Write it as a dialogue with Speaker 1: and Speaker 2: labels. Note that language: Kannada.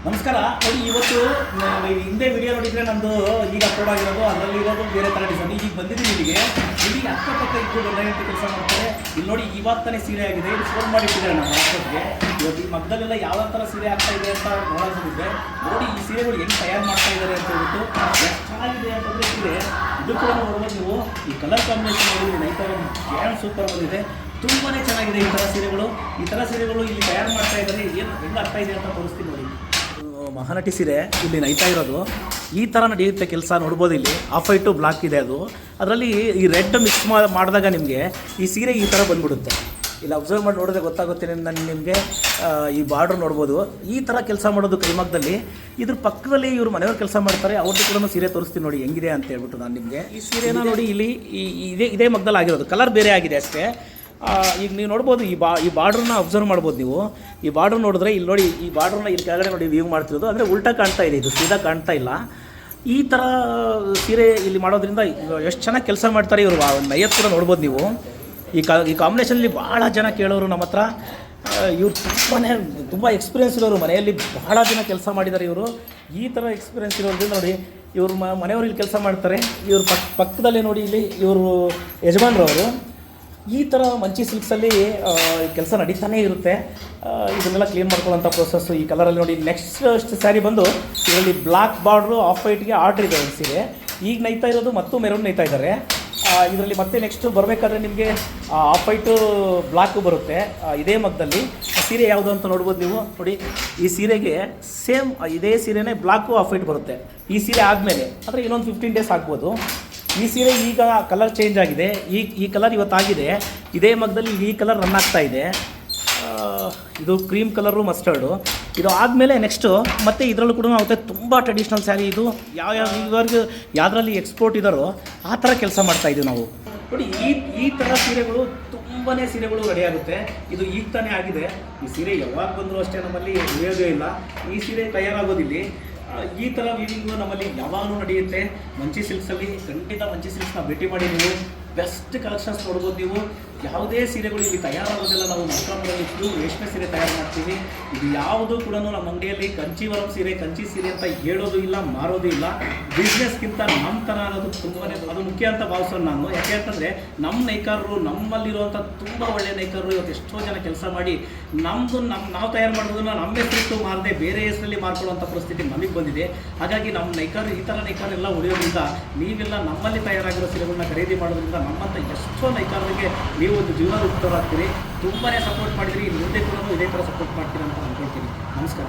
Speaker 1: ನಮಸ್ಕಾರ ನೋಡಿ, ಇವತ್ತು ಹಿಂದೆ ವಿಡಿಯೋ ನೋಡಿದರೆ ನಂದು ಈಗ ಅಪ್ಲೋಡ್ ಆಗಿರೋದು, ಅದರಲ್ಲಿ ಇರೋದು ಬೇರೆ ಥರ ಡಿಸೈನ್. ಈಗ ಬಂದಿದ್ದೀನಿ ಇಲ್ಲಿಗೆ ಅಕ್ಕಪಕ್ಕ ಇಟ್ಟು ಗಂಡ ಕೆಲಸ ಮಾಡ್ತಾರೆ. ಇಲ್ಲಿ ನೋಡಿ, ಇವತ್ತನೇ ಸೀರೆ ಆಗಿದೆ. ಇದು ಫೋನ್ ಮಾಡಿಟ್ಟಿದ್ದಾರೆ ನಮ್ಮ ವಾಟ್ಸಪ್ಗೆ. ಇವತ್ತು ಈ ಮಗ್ದಲ್ಲೆಲ್ಲ ಯಾವ ಥರ ಸೀರೆ ಆಗ್ತಾ ಇದೆ ಅಂತ ನೋಡೋದಿದೆ. ನೋಡಿ ಈ ಸೀರೆಗಳು ಹೆಂಗೆ ತಯಾರು ಮಾಡ್ತಾ ಇದ್ದಾರೆ ಅಂತ ಹೇಳ್ಬಿಟ್ಟು ಎಷ್ಟು ಚೆನ್ನಾಗಿದೆ ಅಂತಂದರೆ ಸೀರೆ. ಇದು ಕೂಡ ನೋಡ್ಬೋದು ನೀವು. ಈ ಕಲರ್ ಕಾಂಬಿನೇಷನ್ ನೋಡಿ, ನೈತರ ಏನು ಸೂಪರ್ ಬಂದಿದೆ. ತುಂಬಾ ಚೆನ್ನಾಗಿದೆ ಈ ಥರ ಸೀರೆಗಳು. ಈ ಥರ ಸೀರೆಗಳು ಇಲ್ಲಿ ತಯಾರು ಮಾಡ್ತಾ ಇದ್ದಾರೆ. ಏನು ಹೆಂಗೆ ಆಗ್ತಾ ಇದೆ ಅಂತ ತೋರಿಸ್ತೀನಿ ನೋಡಿ. ಮಹಾನಟಿ ಸೀರೆ ಇಲ್ಲಿ ನೈತಾ ಇರೋದು ಈ ಥರ ನಡೆಯುತ್ತೆ ಕೆಲಸ. ನೋಡ್ಬೋದು, ಇಲ್ಲಿ ಆಫ್ ವೈಟು ಬ್ಲಾಕ್ ಇದೆ. ಅದು ಅದರಲ್ಲಿ ಈ ರೆಡ್ ಮಿಕ್ಸ್ ಮಾಡಿದಾಗ ನಿಮಗೆ ಈ ಸೀರೆ ಈ ಥರ ಬಂದ್ಬಿಡುತ್ತೆ. ಇಲ್ಲಿ ಅಬ್ಸರ್ವ್ ಮಾಡಿ ನೋಡಿದ್ರೆ ಗೊತ್ತಾಗುತ್ತೆ ನಿಮಗೆ. ಈ ಬಾರ್ಡ್ರ್ ನೋಡ್ಬೋದು. ಈ ಥರ ಕೆಲಸ ಮಾಡೋದು ಕೈಮಗ್ಗದಲ್ಲಿ. ಇದ್ರ ಪಕ್ಕದಲ್ಲಿ ಇವರು ಮನೆಯವ್ರು ಕೆಲಸ ಮಾಡ್ತಾರೆ. ಅವ್ರದ್ದು ಕೂಡ ಸೀರೆ ತೋರಿಸ್ತೀನಿ ನೋಡಿ ಹೆಂಗಿದೆ ಅಂತ ಹೇಳ್ಬಿಟ್ಟು ನಾನು ನಿಮಗೆ. ಈ ಸೀರೆನ ನೋಡಿ, ಇಲ್ಲಿ ಇದೇ ಮಗ್ಗದಲ್ಲಿ ಆಗಿರೋದು. ಕಲರ್ ಬೇರೆ ಆಗಿದೆ ಅಷ್ಟೇ. ಈಗ ನೀವು ನೋಡ್ಬೋದು, ಈ ಬಾರ್ಡ್ರನ್ನ ಅಬ್ಸರ್ವ್ ಮಾಡ್ಬೋದು ನೀವು. ಈ ಬಾರ್ಡ್ರ್ ನೋಡಿದ್ರೆ ಇಲ್ಲಿ ನೋಡಿ, ಈ ಬಾರ್ಡ್ರನ್ನ ಇಲ್ಲಿ ಕೆಳಗಡೆ ನೋಡಿ ವ್ಯೂ ಮಾಡ್ತಿರೋದು. ಅಂದರೆ ಉಲ್ಟಾ ಕಾಣ್ತಾ ಇದೆ, ಇದು ಸೀದಾ ಕಾಣ್ತಾ ಇಲ್ಲ. ಈ ಥರ ಸೀರೆ ಇಲ್ಲಿ ಮಾಡೋದ್ರಿಂದ ಎಷ್ಟು ಚೆನ್ನಾಗಿ ಕೆಲಸ ಮಾಡ್ತಾರೆ ಇವರು. ನೈಯತ್ ಕೂಡ ನೋಡ್ಬೋದು ನೀವು. ಈ ಕಾಂಬಿನೇಷನಲ್ಲಿ ಭಾಳ ಜನ ಕೇಳೋರು ನಮ್ಮ ಹತ್ರ. ಇವ್ರು ತುಂಬ ಎಕ್ಸ್ಪೀರಿಯೆನ್ಸ್ ಇರೋರು. ಮನೆಯಲ್ಲಿ ಭಾಳ ಜನ ಕೆಲಸ ಮಾಡಿದ್ದಾರೆ ಇವರು. ಈ ಥರ ಎಕ್ಸ್ಪೀರಿಯೆನ್ಸ್ ಇರೋದ್ರಿಂದ ನೋಡಿ, ಇವರು ಮನೆಯವರು ಇಲ್ಲಿ ಕೆಲಸ ಮಾಡ್ತಾರೆ. ಇವರು ಪಕ್ಕದಲ್ಲೇ ನೋಡಿ, ಇಲ್ಲಿ ಇವರು ಯಜಮಾನ್ರವರು. ಈ ಥರ ಮಂಚಿ ಸಿಲ್ಕ್ಸಲ್ಲಿ ಕೆಲಸ ನಡೀತಾನೇ ಇರುತ್ತೆ. ಇದನ್ನೆಲ್ಲ ಕ್ಲೀನ್ ಮಾಡ್ಕೊಳ್ಳೋಂಥ ಪ್ರೊಸೆಸ್ಸು. ಈ ಕಲರಲ್ಲಿ ನೋಡಿ, ನೆಕ್ಸ್ಟ್ ಸ್ಯಾರಿ ಬಂದು ಇದರಲ್ಲಿ ಬ್ಲ್ಯಾಕ್ ಬಾರ್ಡ್ರು ಆಫ್ ವೈಟ್ಗೆ ಆರ್ಡ್ರ್ ಇದೆ ಒಂದು ಸೀರೆ. ಈಗ ನೈತಾ ಇರೋದು ಮತ್ತು ಮೆರೂನ್ ನೈತಾ ಇದ್ದಾರೆ. ಇದರಲ್ಲಿ ಮತ್ತೆ ನೆಕ್ಸ್ಟ್ ಬರಬೇಕಾದ್ರೆ ನಿಮಗೆ ಆಫ್ ವೈಟು ಬ್ಲ್ಯಾಕು ಬರುತ್ತೆ ಇದೇ ಮಗ್ಗದಲ್ಲಿ. ಸೀರೆ ಯಾವುದು ಅಂತ ನೋಡ್ಬೋದು ನೀವು. ನೋಡಿ, ಈ ಸೀರೆಗೆ ಸೇಮ್ ಇದೇ ಸೀರೆನೇ ಬ್ಲ್ಯಾಕು ಆಫ್ ವೈಟ್ ಬರುತ್ತೆ. ಈ ಸೀರೆ ಆದಮೇಲೆ ಅಂದರೆ ಇನ್ನೊಂದು 15 ಡೇಸ್ ಆಗ್ಬೋದು. ಈ ಸೀರೆ ಈಗ ಕಲರ್ ಚೇಂಜ್ ಆಗಿದೆ. ಈ ಕಲರ್ ಇವತ್ತಾಗಿದೆ. ಇದೇ ಮಗ್ಗದಲ್ಲಿ ಈ ಕಲರ್ ರನ್ ಆಗ್ತಾ ಇದೆ. ಇದು ಕ್ರೀಮ್ ಕಲರು, ಮಸ್ಟರ್ಡು. ಇದು ಆದಮೇಲೆ ನೆಕ್ಸ್ಟು ಮತ್ತೆ ಇದರಲ್ಲೂ ಕೂಡ ಆಗುತ್ತೆ. ತುಂಬ ಟ್ರೆಡಿಷ್ನಲ್ ಸ್ಯಾರಿ ಇದು. ಇವಾಗ ಯಾವುದರಲ್ಲಿ ಎಕ್ಸ್ಪೋರ್ಟ್ ಇದ್ದಾರೋ ಆ ಥರ ಕೆಲಸ ಮಾಡ್ತಾಯಿದ್ದೀವಿ ನಾವು. ನೋಡಿ, ಈ ಥರ ಸೀರೆಗಳು ತುಂಬಾ ಸೀರೆಗಳು ರೆಡಿ ಆಗುತ್ತೆ. ಇದು ಈಗ ತಾನೇ ಆಗಿದೆ. ಈ ಸೀರೆ ಯಾವಾಗ ಬಂದರೂ ಅಷ್ಟೇ ನಮ್ಮಲ್ಲಿ ಉಳಿಯೋದೇ ಇಲ್ಲ. ಈ ಸೀರೆ ತಯಾರಾಗೋದಿಲ್ಲ. ಈ ಥರ ವೀವಿಂಗು ನಮ್ಮಲ್ಲಿ ಯಾವಾಗಲೂ ನಡೆಯುತ್ತೆ. ಮಂಚಿ ಸಿಲ್ಕ್ಸಲ್ಲಿ ಖಂಡಿತ ಮಂಚಿ ಸಿಲ್ಕ್ಸ್ನ ಭೇಟಿ ಮಾಡಿ. ನೀವು ಬೆಸ್ಟ್ ಕಲೆಕ್ಷನ್ಸ್ ನೋಡ್ಬೋದು ನೀವು. ಯಾವುದೇ ಸೀರೆಗಳು ಇಲ್ಲಿ ತಯಾರಾಗೋದಿಲ್ಲ. ನಾವು ಮಲ್ಕಾಮದಲ್ಲಿ ರೇಷ್ಮೆ ಸೀರೆ ತಯಾರು ಮಾಡ್ತೀವಿ. ಇದು ಯಾವುದೂ ಕೂಡ ನಮ್ಮ ಅಂಗಡಿಯಲ್ಲಿ ಕಂಚಿವರಂ ಸೀರೆ, ಕಂಚಿ ಸೀರೆ ಅಂತ ಹೇಳೋದು ಇಲ್ಲ, ಮಾರೋದು ಇಲ್ಲ. ಬಿಸ್ನೆಸ್ಗಿಂತ ನಮ್ಮ ಥರ ಅನ್ನೋದು ತುಂಬಾ ಅದು ಮುಖ್ಯ ಅಂತ ಭಾವಿಸೋದು ನಾನು. ಯಾಕೆ ಅಂತಂದರೆ ನಮ್ಮ ನೇಕಾರರು, ನಮ್ಮಲ್ಲಿರುವಂಥ ತುಂಬ ಒಳ್ಳೆಯ ನೇಕಾರರು ಇವತ್ತು ಎಷ್ಟೋ ಜನ ಕೆಲಸ ಮಾಡಿ ನಾವು ತಯಾರು ಮಾಡೋದನ್ನು ನಮ್ಮ ಹೆಸರಿಟ್ಟು ಮಾರದೆ ಬೇರೆ ಹೆಸರಲ್ಲಿ ಮಾರ್ಕೊಳ್ಳುವಂಥ ಪರಿಸ್ಥಿತಿ ನಮಗೆ ಬಂದಿದೆ. ಹಾಗಾಗಿ ನಮ್ಮ ನೇಕಾರರು, ಈ ಥರ ನೇಕಾರೆಲ್ಲ ಉಳಿಯೋದ್ರಿಂದ ನೀವೆಲ್ಲ ನಮ್ಮಲ್ಲಿ ತಯಾರಾಗಿರೋ ಸೀರೆಗಳನ್ನ ಖರೀದಿ ಮಾಡೋದ್ರಿಂದ ನಮ್ಮಂಥ ಎಷ್ಟೋ ನೇಕಾರರಿಗೆ ನೀವು ಒಂದು ಜೀವನ ರೂಪಿತರಾಗ್ತೀರಿ. ತುಂಬಾ ಸಪೋರ್ಟ್ ಮಾಡಿದ್ರಿ. ಮುಂದೆ ಕೂಡ ಇದೇ ಥರ ಸಪೋರ್ಟ್ ಮಾಡ್ತೀರಿ ಅಂತ ಅಂದ್ಕೊಳ್ತೀನಿ. ನಮಸ್ಕಾರ.